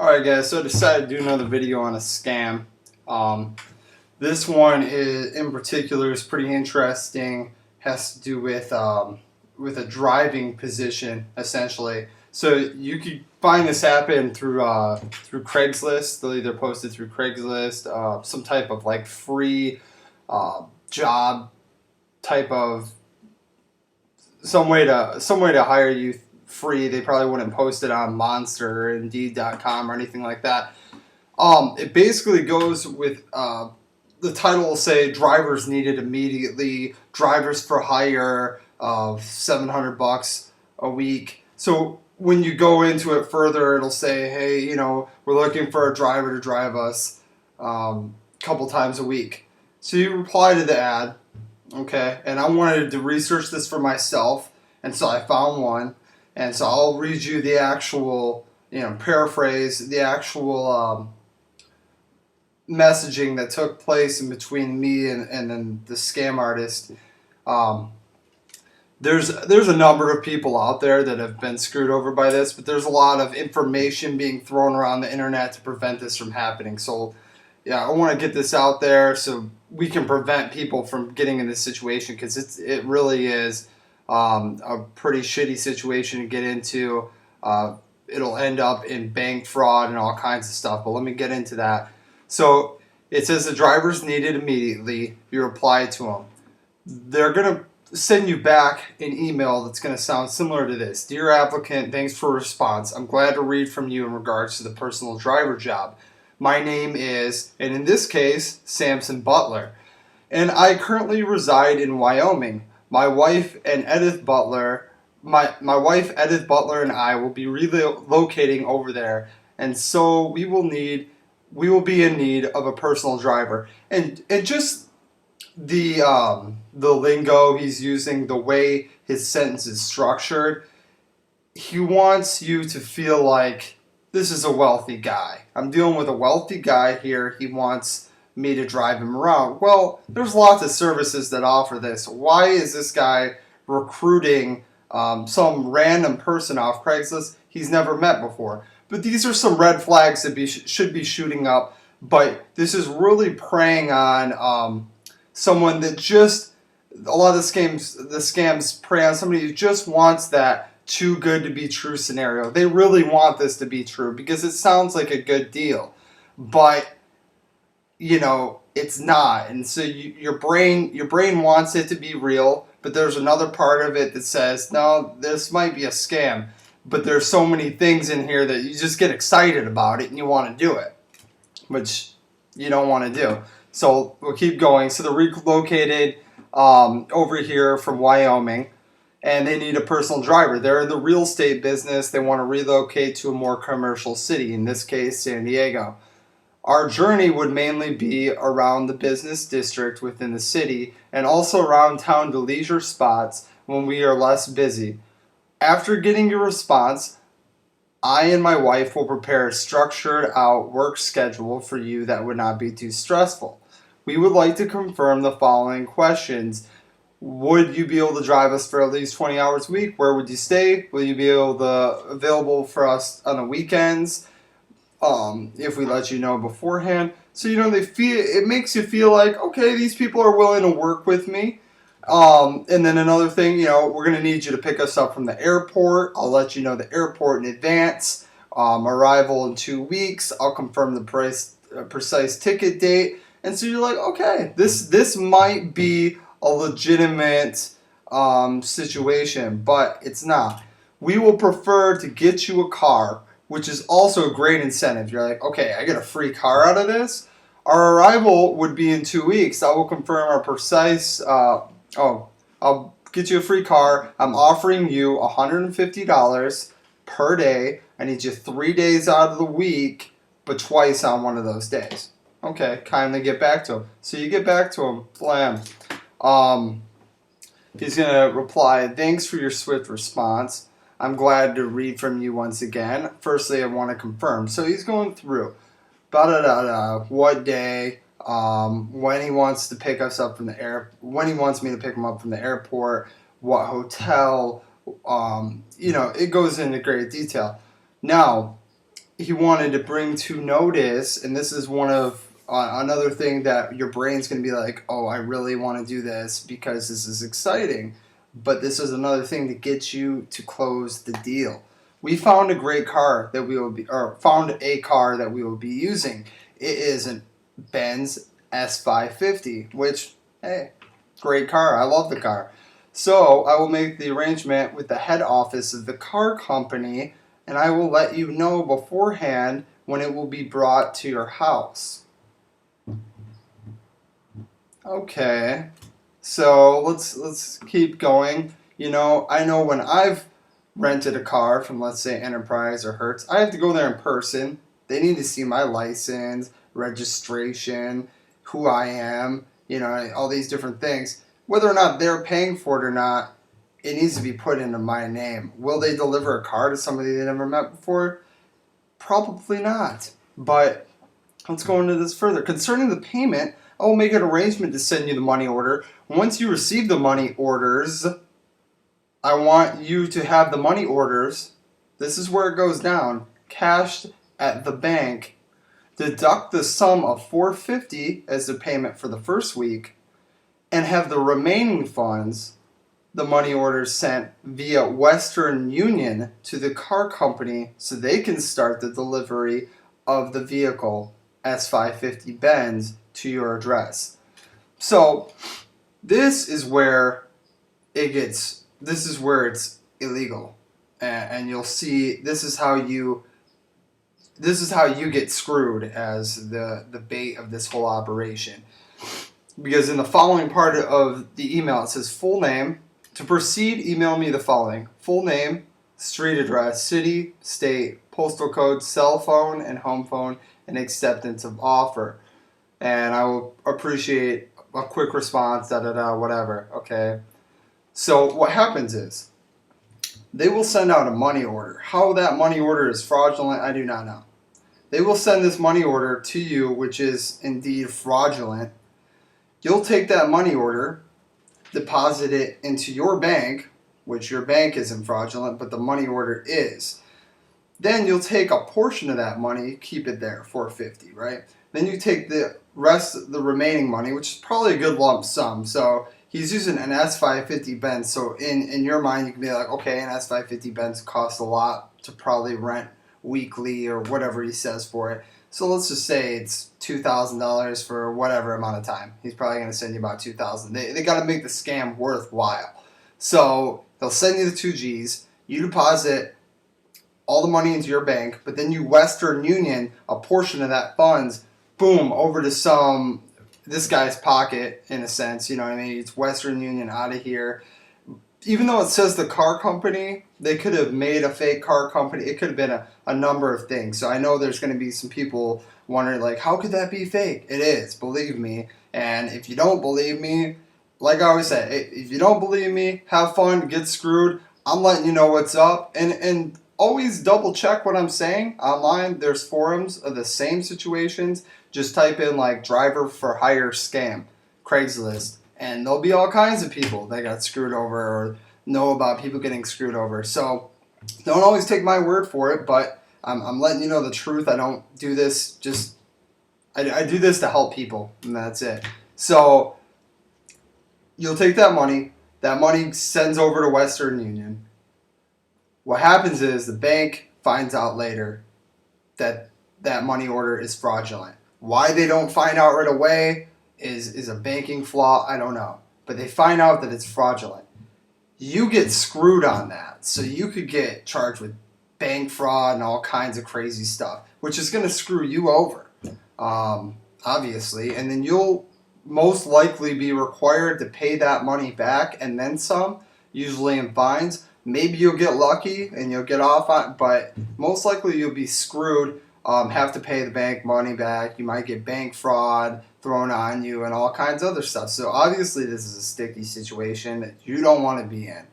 Alright guys, so I decided to do another video on a scam. This one is, in particular, is pretty interesting. Has to do with a driving position, essentially. So you could find this happen through Craigslist. They'll either post it through Craigslist, some type of like free job type of some way to hire you free. They probably wouldn't post it on Monster or Indeed.com or anything like that. It basically goes with the title will say drivers needed immediately, drivers for hire of $700 a week. So when you go into it further, it'll say, hey, we're looking for a driver to drive us a couple times a week. So you reply to the ad, okay? And I wanted to research this for myself, and so I found one. And so I'll read you the actual, paraphrase the actual messaging that took place in between me and then the scam artist. There's a number of people out there that have been screwed over by this, but there's a lot of information being thrown around the internet to prevent this from happening. So, yeah, I want to get this out there so we can prevent people from getting in this situation, because it really is a pretty shitty situation to get into. It'll end up in bank fraud and all kinds of stuff, but let me get into that. So it says the driver's needed immediately. You reply to them. They're going to send you back an email that's going to sound similar to this. Dear applicant, thanks for a response. I'm glad to read from you in regards to the personal driver job. My name is, and in this case, Samson Butler, and I currently reside in Wyoming. My wife Edith Butler and I will be relocating over there, and so we will be in need of a personal driver. And just the lingo he's using, the way his sentence is structured, he wants you to feel like this is a wealthy guy. I'm dealing with a wealthy guy here. He wants me to drive him around. Well, there's lots of services that offer this. Why is this guy recruiting some random person off Craigslist he's never met before? But these are some red flags that should be shooting up. But this is really preying on someone that just, a lot of the scams prey on somebody who just wants that too good to be true scenario. They really want this to be true because it sounds like a good deal, but it's not. And so your brain wants it to be real, but there's another part of it that says, no, this might be a scam. But there's so many things in here that you just get excited about it and you want to do it, which you don't want to do. So we'll keep going. So they're relocated over here from Wyoming, and they need a personal driver. They're in the real estate business. They want to relocate to a more commercial city, in this case, San Diego. Our journey would mainly be around the business district within the city and also around town to leisure spots when we are less busy. After getting your response, I and my wife will prepare a structured out work schedule for you that would not be too stressful. We would like to confirm the following questions. Would you be able to drive us for at least 20 hours a week? Where would you stay? Will you be available for us on the weekends? If we let you know beforehand. So it makes you feel like, okay, these people are willing to work with me. And then another thing, we're going to need you to pick us up from the airport. I'll let you know the airport in advance. Arrival in 2 weeks. I'll confirm the precise ticket date. And so you're like, okay, this might be a legitimate situation, but it's not. We will prefer to get you a car, which is also a great incentive. You're like, okay, I get a free car out of this. Our arrival would be in 2 weeks. I will confirm our precise. I'll get you a free car. I'm offering you $150 per day. I need you 3 days out of the week, but twice on one of those days. Okay, kindly get back to him. So you get back to him. Blam. He's going to reply, thanks for your swift response. I'm glad to read from you once again. Firstly, I want to confirm. So he's going through what day, when he wants to pick us up from when he wants me to pick him up from the airport, what hotel, it goes into great detail. Now, he wanted to bring to notice, and this is one of another thing that your brain's going to be like, oh, I really want to do this because this is exciting. But this is another thing to get you to close the deal. We found a great car that we will be, or found a car that we will be using. It is a Benz S550, which, hey, great car. I love the car. So I will make the arrangement with the head office of the car company, and I will let you know beforehand when it will be brought to your house. Okay, so let's keep going. You know, I know when I've rented a car from, let's say, Enterprise or Hertz, I have to go there in person. They need to see my license, registration, who I am, you know, all these different things. Whether or not they're paying for it or not, it needs to be put into my name. Will they deliver a car to somebody they never met before? Probably not. But let's go into this further. Concerning the payment, I will make an arrangement to send you the money order. Once you receive the money orders, I want you to have the money orders. This is where it goes down. Cashed at the bank. Deduct the sum of $450 as the payment for the first week, and have the remaining funds, the money orders, sent via Western Union to the car company so they can start the delivery of the vehicle S550 Benz to your address. So this is where it's illegal, and you'll see this is how you get screwed as the bait of this whole operation. Because in the following part of the email, it says full name. To proceed, email me the following: full name, street address, city, state, postal code, cell phone, and home phone, and acceptance of offer. And I will appreciate a quick response, whatever, okay? So what happens is, they will send out a money order. How that money order is fraudulent, I do not know. They will send this money order to you, which is indeed fraudulent. You'll take that money order, deposit it into your bank, which your bank isn't fraudulent, but the money order is. Then you'll take a portion of that money, keep it there, $450, right? Then you take the remaining money, which is probably a good lump sum. So he's using an S550 Benz, so in your mind you can be like, okay, an S550 Benz costs a lot to probably rent weekly or whatever he says for it. So let's just say it's $2,000 for whatever amount of time. He's probably going to send you about $2,000. They got to make the scam worthwhile. So they'll send you the 2Gs. You deposit all the money into your bank, but then you Western Union a portion of that funds, boom, over to this guy's pocket, in a sense. You know what I mean? It's Western Union out of here. Even though it says the car company, they could have made a fake car company. It could have been a number of things. So I know there's going to be some people wondering, like, how could that be fake? It is, believe me. And if you don't believe me, like I always say, if you don't believe me, have fun, get screwed. I'm letting you know what's up. And always double check what I'm saying online. There's forums of the same situations. Just type in, like, driver for hire scam, Craigslist. And there'll be all kinds of people that got screwed over or know about people getting screwed over. So don't always take my word for it, but I'm letting you know the truth. I don't do this I do this to help people, and that's it. So you'll take that money. That money sends over to Western Union. What happens is the bank finds out later that that money order is fraudulent. Why they don't find out right away is a banking flaw, I don't know. But they find out that it's fraudulent. You get screwed on that. So you could get charged with bank fraud and all kinds of crazy stuff, which is going to screw you over, obviously. And then you'll most likely be required to pay that money back and then some, usually in fines. Maybe you'll get lucky and you'll get off on it, but most likely you'll be screwed, have to pay the bank money back. You might get bank fraud thrown on you and all kinds of other stuff. So obviously this is a sticky situation that you don't want to be in.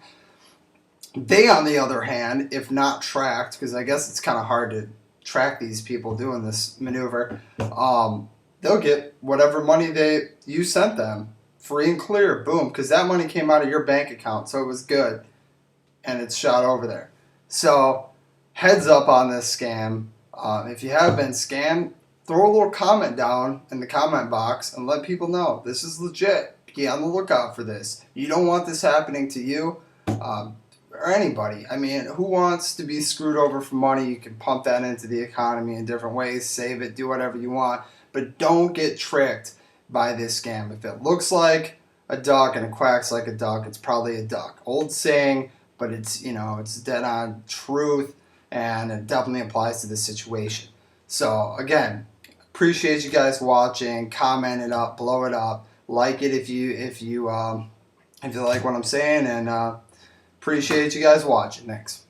They, on the other hand, if not tracked, because I guess it's kind of hard to track these people doing this maneuver, they'll get whatever money you sent them, free and clear, boom, because that money came out of your bank account, so it was good, and it's shot over there. So heads up on this scam. If you have been scammed, throw a little comment down in the comment box and let people know this is legit. Be on the lookout for this. You don't want this happening to you or anybody. I mean, who wants to be screwed over for money? You can pump that into the economy in different ways, save it, do whatever you want, but don't get tricked by this scam. If it looks like a duck and it quacks like a duck, it's probably a duck. Old saying, but it's, it's dead on truth, and it definitely applies to this situation. So again, appreciate you guys watching. Comment it up, blow it up, like it if you like what I'm saying, and appreciate you guys watching. Thanks.